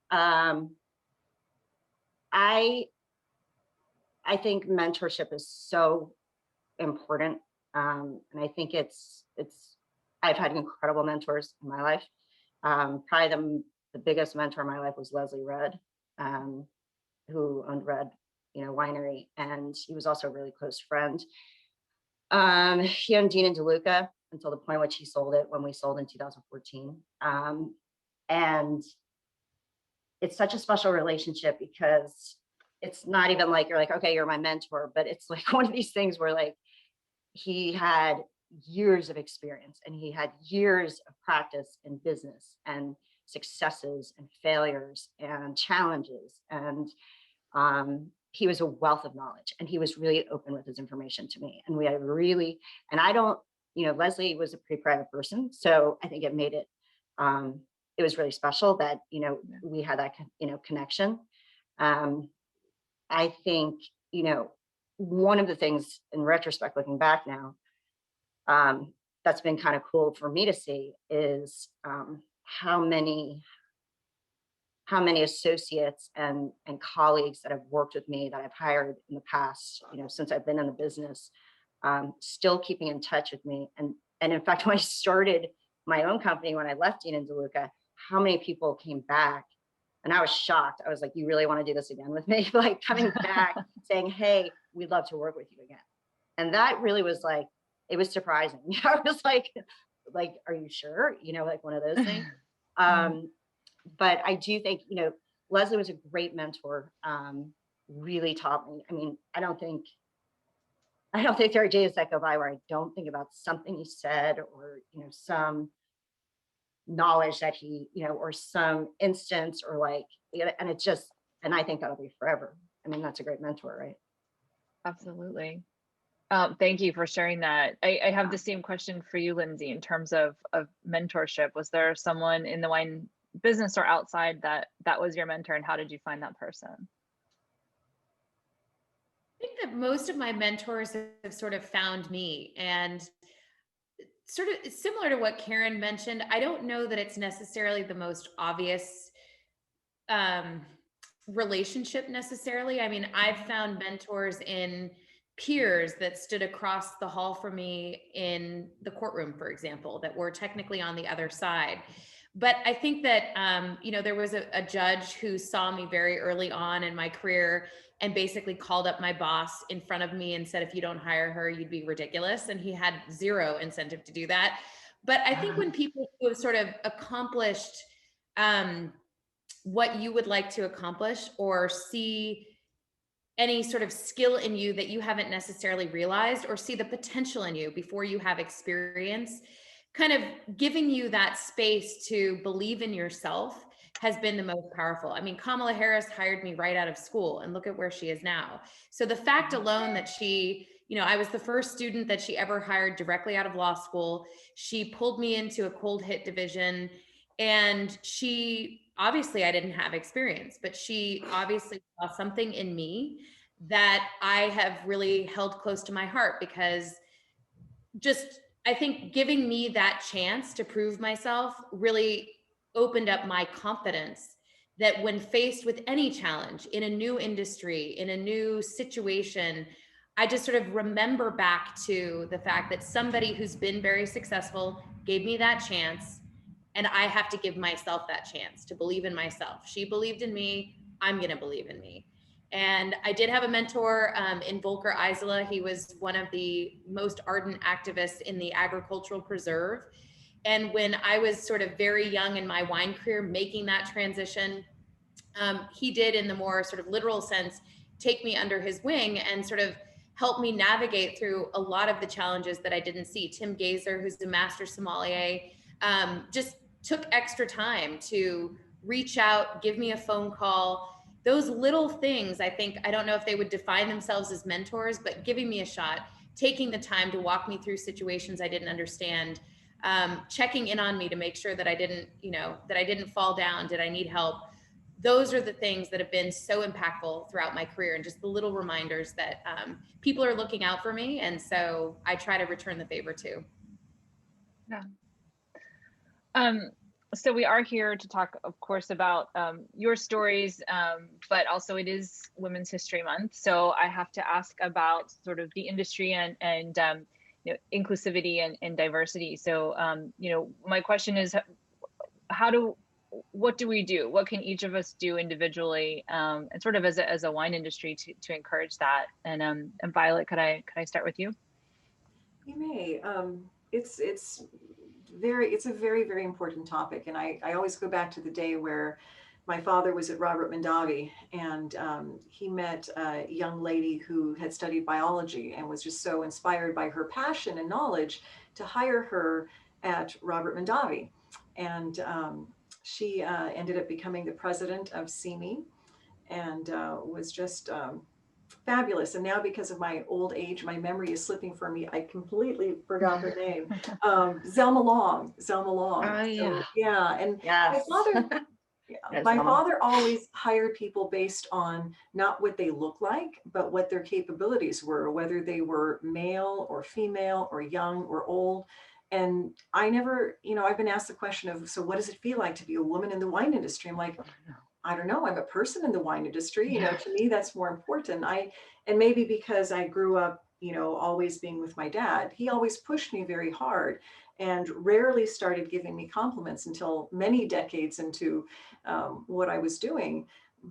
D: I think mentorship is so important. And I think I've had incredible mentors in my life. Probably the biggest mentor in my life was Leslie Rudd, who owned Rudd, winery. And he was also a really close friend. He owned Dean and DeLuca until the point which he sold it when we sold in 2014. And it's such a special relationship because it's not even like you're like, okay, you're my mentor, but it's like one of these things where like he had years of experience and he had years of practice in business and successes and failures and challenges. And he was a wealth of knowledge, and he was really open with his information to me. And we had really, and I don't, Leslie was a pretty private person. So I think it made it, it was really special that, we had that, connection. I think, one of the things in retrospect, looking back now, that's been kind of cool for me to see is how many associates and colleagues that have worked with me that I've hired in the past, since I've been in the business, still keeping in touch with me. And in fact, when I started my own company, when I left Dean and DeLuca, how many people came back. And I was shocked. I was like, you really want to do this again with me? Like coming back saying, hey, we'd love to work with you again. And that really was like, it was surprising. I was like, are you sure? Like one of those things. But I do think, Leslie was a great mentor, really taught me. I mean, I don't think there are days that go by where I don't think about something he said or, some knowledge that he, or some instance or like, and it's just, and I think that'll be forever. I mean, that's a great mentor, right?
A: Absolutely. Thank you for sharing that. I have the same question for you, Lindsay, in terms of mentorship. Was there someone in the wine business or outside, that was your mentor, and how did you find that person?
C: I think that most of my mentors have sort of found me, and sort of similar to what Karen mentioned. I don't know that it's necessarily the most obvious um, relationship necessarily. I mean, I've found mentors in peers that stood across the hall from me in the courtroom, for example, that were technically on the other side. But I think that, there was a judge who saw me very early on in my career and basically called up my boss in front of me and said, if you don't hire her, you'd be ridiculous. And he had zero incentive to do that. But I think when people who have sort of accomplished what you would like to accomplish, or see any sort of skill in you that you haven't necessarily realized, or see the potential in you before you have experience, kind of giving you that space to believe in yourself has been the most powerful. I mean, Kamala Harris hired me right out of school, and look at where she is now. So the fact alone that she, I was the first student that she ever hired directly out of law school. She pulled me into a cold hit division, and obviously I didn't have experience, but she obviously saw something in me that I have really held close to my heart, because just, I think giving me that chance to prove myself really opened up my confidence, that when faced with any challenge in a new industry, in a new situation, I just sort of remember back to the fact that somebody who's been very successful gave me that chance, and I have to give myself that chance to believe in myself. She believed in me, I'm going to believe in me. And I did have a mentor in Volker Isola. He was one of the most ardent activists in the agricultural preserve. And when I was sort of very young in my wine career, making that transition, he did, in the more sort of literal sense, take me under his wing and sort of help me navigate through a lot of the challenges that I didn't see. Tim Gazer, who's the master sommelier, just took extra time to reach out, give me a phone call. Those little things, I think, I don't know if they would define themselves as mentors, but giving me a shot, taking the time to walk me through situations I didn't understand, checking in on me to make sure that I didn't fall down. Did I need help? Those are the things that have been so impactful throughout my career, and just the little reminders that people are looking out for me. And so I try to return the favor too.
A: Yeah. So we are here to talk, of course, about your stories, but also it is Women's History Month. So I have to ask about sort of the industry and inclusivity and diversity. So, my question is, what do we do? What can each of us do individually, and sort of as a wine industry to encourage that? And Violet, could I start with you?
B: You may. It's a very, very important topic. And I always go back to the day where my father was at Robert Mondavi, and he met a young lady who had studied biology and was just so inspired by her passion and knowledge to hire her at Robert Mondavi. And she ended up becoming the president of CME, and was just fabulous. And now, because of my old age, my memory is slipping from me. I completely forgot her name. Zelma Long.
D: Oh, yeah.
B: So, yeah. And
D: Yes.
B: my father always hired people based on not what they look like, but what their capabilities were, whether they were male or female or young or old. And I never, I've been asked the question of, so what does it feel like to be a woman in the wine industry? I'm like, I don't know. I'm a person in the wine industry. To me, that's more important. And maybe because I grew up, always being with my dad, he always pushed me very hard and rarely started giving me compliments until many decades into what I was doing.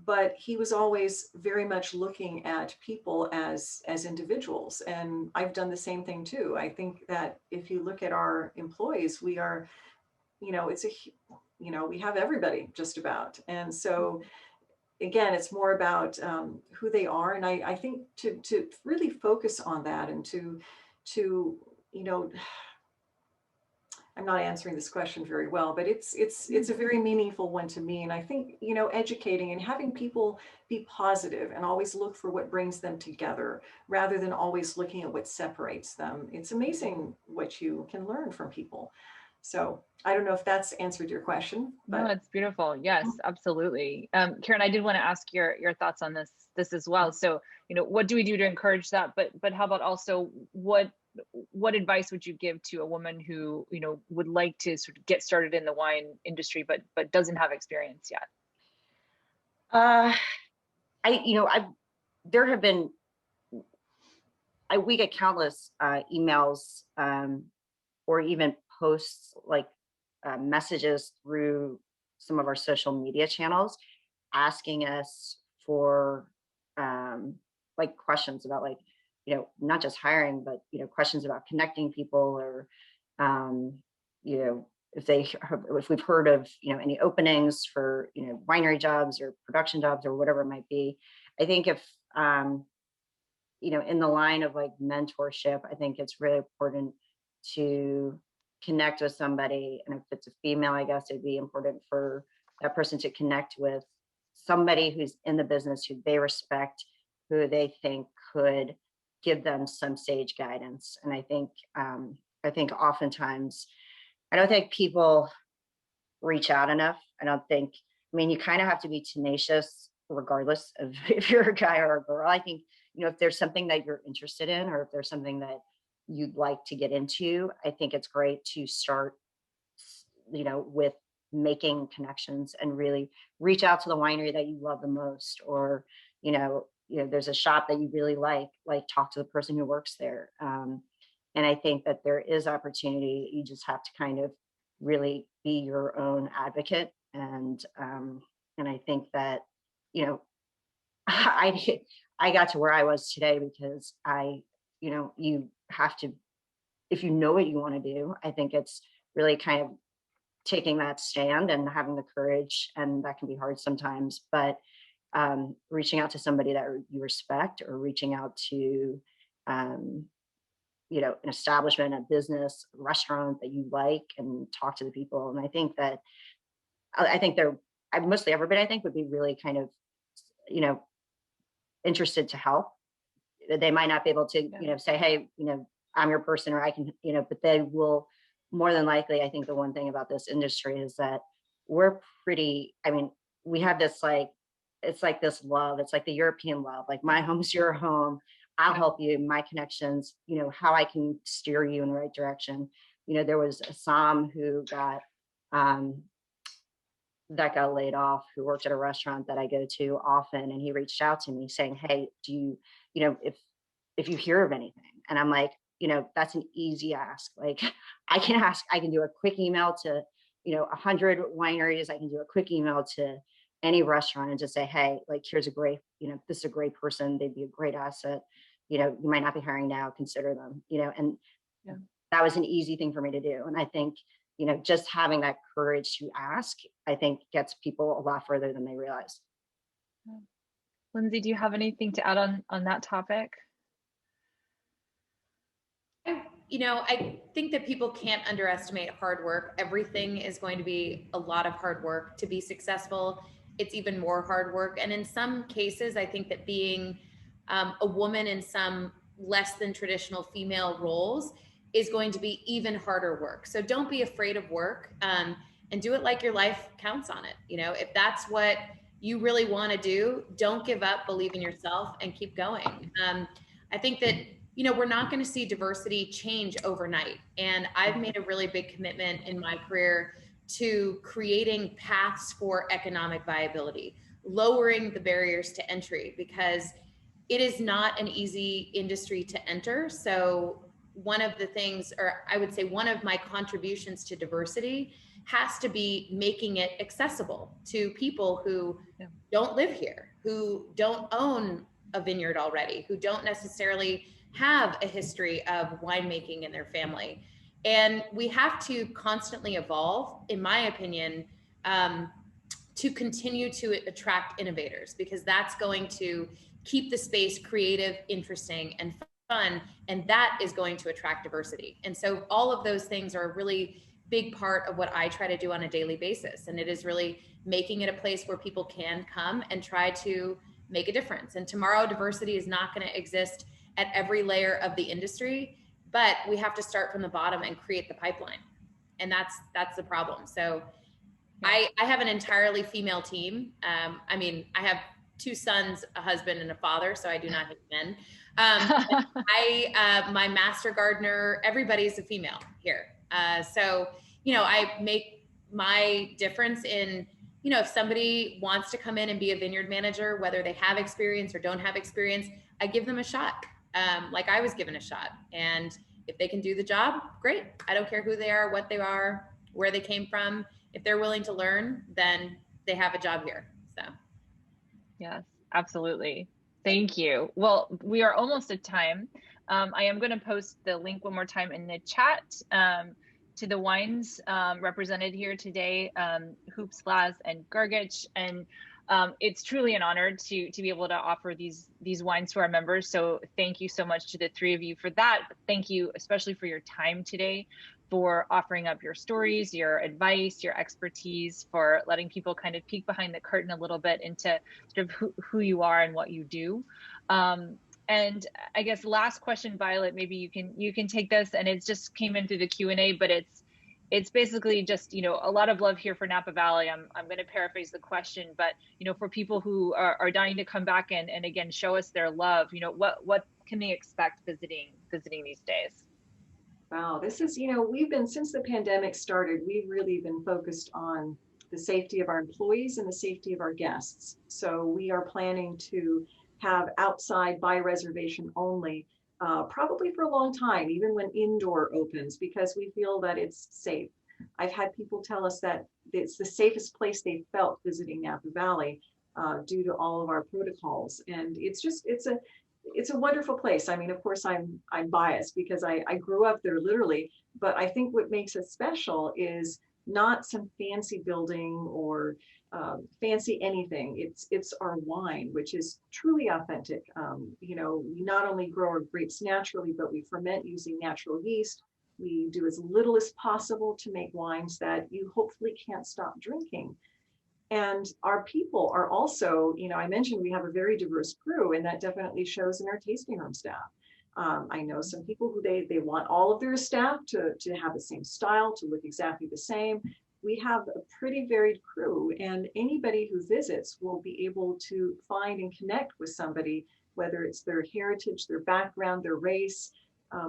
B: But he was always very much looking at people as individuals. And I've done the same thing too. I think that if you look at our employees, we are, we have everybody just about. And so again, it's more about who they are. And I think to really focus on that, and to I'm not answering this question very well, but it's a very meaningful one to me. And I think, educating and having people be positive and always look for what brings them together rather than always looking at what separates them. It's amazing what you can learn from people. So I don't know if that's answered your question, but
A: No, it's beautiful. Yes, absolutely. Karen, I did want to ask your thoughts on this as well. So, what do we do to encourage that? But how about also what advice would you give to a woman who, would like to sort of get started in the wine industry, but doesn't have experience yet?
D: Uh, there have been, we get countless emails or even posts like messages through some of our social media channels asking us for like questions about like, not just hiring, but, questions about connecting people or, you know, if we've heard of, any openings for, winery jobs or production jobs or whatever it might be. I think if, in the line of like mentorship, I think it's really important to connect with somebody. And if it's a female, I guess it'd be important for that person to connect with somebody who's in the business, who they respect, who they think could give them some sage guidance. And I think oftentimes, I don't think people reach out enough. I mean, you kind of have to be tenacious regardless of if you're a guy or a girl. I think, if there's something that you're interested in, or if there's something that you'd like to get into, I think it's great to start, with making connections and really reach out to the winery that you love the most, or, there's a shop that you really like talk to the person who works there. And I think that there is opportunity. You just have to kind of really be your own advocate. And I think that, I I got to where I was today because you have to, if you know what you want to do, I think it's really kind of taking that stand and having the courage, and that can be hard sometimes, but reaching out to somebody that you respect, or reaching out to, um, an establishment, a business, a restaurant that you like, and talk to the people. And I think mostly everybody, I think, would be really kind of, you know, interested to help. They might not be able to, say, hey, I'm your person, or I can, but they will more than likely. I think the one thing about this industry is that we're I mean, we have this it's like this love. It's like the European love, like my home's your home. I'll help you, my connections, how I can steer you in the right direction. There was a Sam who um, got laid off, who worked at a restaurant that I go to often. And he reached out to me saying, hey, do you, if you hear of anything? And I'm like, that's an easy ask. Like I can do a quick email to, 100 wineries. I can do a quick email to any restaurant and just say, hey, like, here's a great, this is a great person. They'd be a great asset. You might not be hiring now, consider them, and that was an easy thing for me to do. And I think, just having that courage to ask, I think gets people a lot further than they realize.
A: Lindsay, do you have anything to add on that topic?
C: I think that people can't underestimate hard work. Everything is going to be a lot of hard work to be successful. It's even more hard work. And in some cases, I think that being a woman in some less than traditional female roles is going to be even harder work. So don't be afraid of work, and do it like your life counts on it. If that's what you really want to do, don't give up, believe in yourself, and keep going. I think that, we're not going to see diversity change overnight. And I've made a really big commitment in my career to creating paths for economic viability, lowering the barriers to entry, because it is not an easy industry to enter. So one of the things, or I would say one of my contributions to diversity, has to be making it accessible to people who don't live here, who don't own a vineyard already, who don't necessarily have a history of winemaking in their family. And we have to constantly evolve, in my opinion, to continue to attract innovators, because that's going to keep the space creative, interesting, and fun. And that is going to attract diversity. And so all of those things are a really big part of what I try to do on a daily basis. And it is really making it a place where people can come and try to make a difference. And tomorrow, diversity is not going to exist at every layer of the industry, but we have to start from the bottom and create the pipeline. And that's the problem. So I have an entirely female team. I mean, I have 2 sons, a husband, and a father, so I do not hate men. My master gardener, everybody's a female here. So, I make my difference in, if somebody wants to come in and be a vineyard manager, whether they have experience or don't have experience, I give them a shot. Like I was given a shot. And if they can do the job, great. I don't care who they are, what they are, where they came from. If they're willing to learn, then they have a job here. So.
A: Yes, absolutely. Thank you. Well, we are almost at time. I am going to post the link one more time in the chat to the wines represented here today, Hoopes, and Grgich. And it's truly an honor to be able to offer these wines to our members. So thank you so much to the 3 of you for that. Thank you especially for your time today, for offering up your stories, your advice, your expertise, for letting people kind of peek behind the curtain a little bit into sort of who you are and what you do. And I guess last question, Violet, maybe you can take this, and it just came in through the Q&A, but it's basically just, a lot of love here for Napa Valley. I'm going to paraphrase the question, but, for people who are dying to come back and again, show us their love, what can they expect visiting these days?
B: Wow, this is, we've been, since the pandemic started, we've really been focused on the safety of our employees and the safety of our guests. So we are planning to have outside by reservation only, probably for a long time, even when indoor opens, because we feel that it's safe. I've had people tell us that it's the safest place they've felt visiting Napa Valley due to all of our protocols. And it's a wonderful place. I mean, of course, I'm biased because I grew up there literally, but I think what makes it special is not some fancy building or fancy anything. It's our wine, which is truly authentic. We not only grow our grapes naturally, but we ferment using natural yeast. We do as little as possible to make wines that you hopefully can't stop drinking. And our people are also, I mentioned we have a very diverse crew, and that definitely shows in our tasting room staff. I know some people who they want all of their staff to have the same style, to look exactly the same. We have a pretty varied crew, and anybody who visits will be able to find and connect with somebody, whether it's their heritage, their background, their race,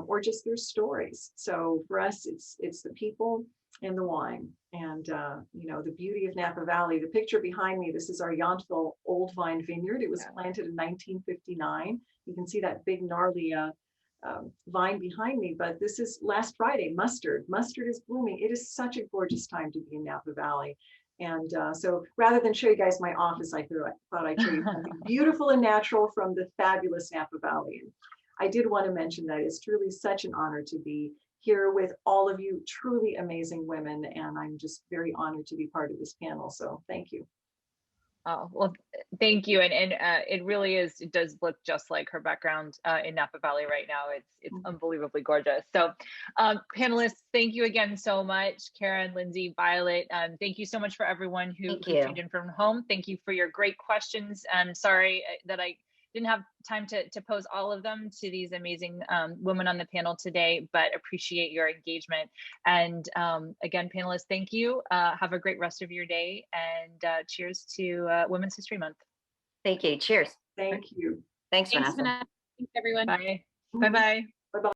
B: or just their stories. So for us, it's the people and the wine. And the beauty of Napa Valley, the picture behind me, this is our Yountville Old Vine Vineyard. It was planted in 1959. You can see that big gnarly vine behind me, but this is last Friday, mustard. Mustard is blooming. It is such a gorgeous time to be in Napa Valley. And so rather than show you guys my office, I thought I'd show you something beautiful and natural from the fabulous Napa Valley. And I did want to mention that it's truly such an honor to be here with all of you truly amazing women, and I'm just very honored to be part of this panel. So thank you.
A: Oh, well, thank you. And it really is, it does look just like her background in Napa Valley right now. It's unbelievably gorgeous. So panelists, thank you again so much. Karen, Lindsay, Violet, thank you so much for everyone who tuned in from home. Thank you for your great questions. I'm sorry that I didn't have time to pose all of them to these amazing women on the panel today, but appreciate your engagement. And again, panelists, thank you. Have a great rest of your day, and cheers to Women's History Month.
D: Thank you. Cheers.
B: Thank you.
D: Thanks, Vanessa.
C: Thanks, everyone.
A: Bye. Bye-bye.
B: Bye-bye.